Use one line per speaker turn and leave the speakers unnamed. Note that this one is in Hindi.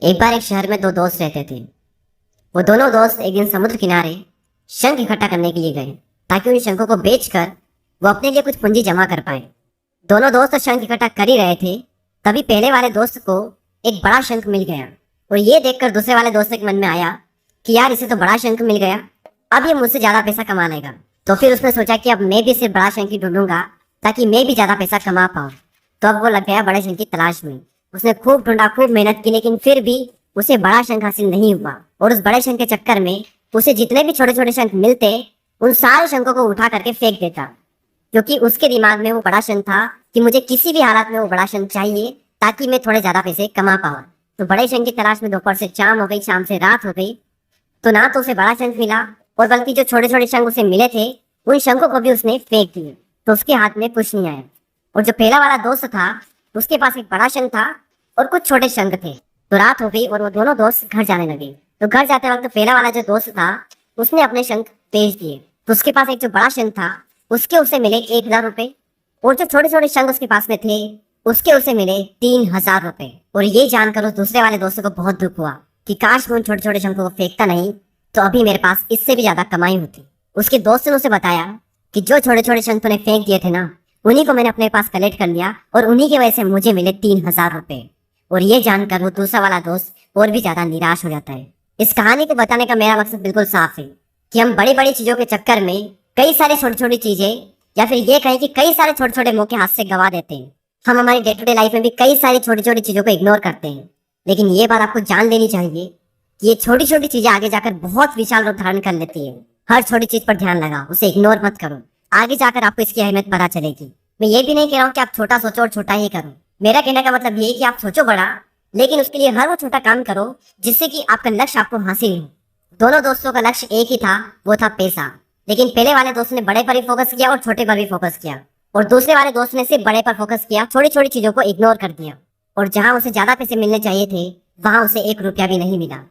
एक बार एक शहर में दो दोस्त रहते थे। वो दोनों दोस्त एक दिन समुद्र किनारे शंख इकट्ठा करने के लिए गए ताकि उन शंखों को बेचकर वो अपने लिए कुछ पूंजी जमा कर पाए। दोनों दोस्त शंख इकट्ठा कर ही रहे थे, तभी पहले वाले दोस्त को एक बड़ा शंख मिल गया और ये देखकर दूसरे वाले दोस्त के मन में आया कि यार इसे तो बड़ा शंख मिल गया, अब ये मुझसे ज्यादा पैसा कमा लेगा। तो फिर उसने सोचा कि अब मैं भी सिर्फ बड़ा शंख ही ढूंढूंगा ताकि मैं भी ज्यादा पैसा कमा पाऊँ। तो अब वो लग गया बड़े शंख की तलाश में। उसने खूब ढूंढा, खूब मेहनत की, लेकिन फिर भी उसे बड़ा शंख हासिल नहीं हुआ। और उस बड़े शंख के चक्कर में उसे जितने भी छोटे छोटे शंख मिलते उन सारे शंखों को उठा करके फेंक देता, क्योंकि उसके दिमाग में वो बड़ा शंख था कि मुझे किसी भी हालत में वो बड़ा शंख चाहिए ताकि मैं थोड़े ज्यादा पैसे कमा पाऊँ। तो बड़े शंख की तलाश में दोपहर से शाम हो गई, शाम से रात हो गई, तो ना तो उसे बड़ा शंख मिला और बल्कि जो छोटे छोटे शंख उसे मिले थे उन शंखों को भी उसने फेंक दिए। तो उसके हाथ में कुछ नहीं आया। और जो पहला वाला दोस्त था उसके पास एक बड़ा शंख था और कुछ छोटे शंख थे। तो रात हो गई और वो दोनों दोस्त घर जाने लगे। तो घर जाते वक्त पहला वाला जो दोस्त था उसने अपने शंख बेच दिए। तो उसके पास एक जो बड़ा शंख था उसके उसे मिले 1,000 रुपए, और जो छोटे छोटे शंख उसके पास में थे उसके उसे मिले 3,000 रुपए। और ये जानकर उस दूसरे वाले दोस्त को बहुत दुख हुआ कि काश मैं उन छोटे छोटे शंखों को फेंकता नहीं तो अभी मेरे पास इससे भी ज्यादा कमाई होती। उसके दोस्त ने उसे बताया कि जो छोटे छोटे शंख तूने फेंक दिए थे ना, उन्हीं को मैंने अपने पास कलेक्ट कर लिया और उन्हीं की वजह से मुझे मिले 3,000 रुपए। और ये जानकर वो दूसरा वाला दोस्त और भी ज्यादा निराश हो जाता है। इस कहानी को बताने का मेरा मकसद बिल्कुल साफ है कि हम बड़ी बड़ी चीजों के चक्कर में कई सारी छोटी छोटी चीजें, या फिर ये कहें कि कई सारे छोटे छोटे मौके हाथ से गवा देते हैं। हम हमारी डे टू डे लाइफ में भी कई सारी छोटी छोटी चीजों को इग्नोर करते हैं, लेकिन ये बात आपको जान लेनी चाहिए कि ये छोटी छोटी चीजें आगे जाकर बहुत विशाल रूप धारण कर लेती है। हर छोटी चीज पर ध्यान लगा, उसे इग्नोर मत करो, आगे जाकर आपको इसकी अहमियत पता चलेगी। मैं ये भी नहीं कह रहा हूँ कि आप छोटा सोचो और छोटा ही करो। मेरा कहने का मतलब ये है कि आप सोचो बड़ा, लेकिन उसके लिए हर वो छोटा काम करो जिससे कि आपका लक्ष्य आपको हासिल हो। दोनों दोस्तों का लक्ष्य एक ही था, वो था पैसा। लेकिन पहले वाले दोस्त ने बड़े पर ही फोकस किया और छोटे पर भी फोकस किया, और दूसरे वाले दोस्त ने सिर्फ बड़े पर फोकस किया, छोटी छोटी चीजों को इग्नोर कर दिया। और जहां उसे ज्यादा पैसे मिलने चाहिए थे वहां उसे 1 रुपया भी नहीं मिला।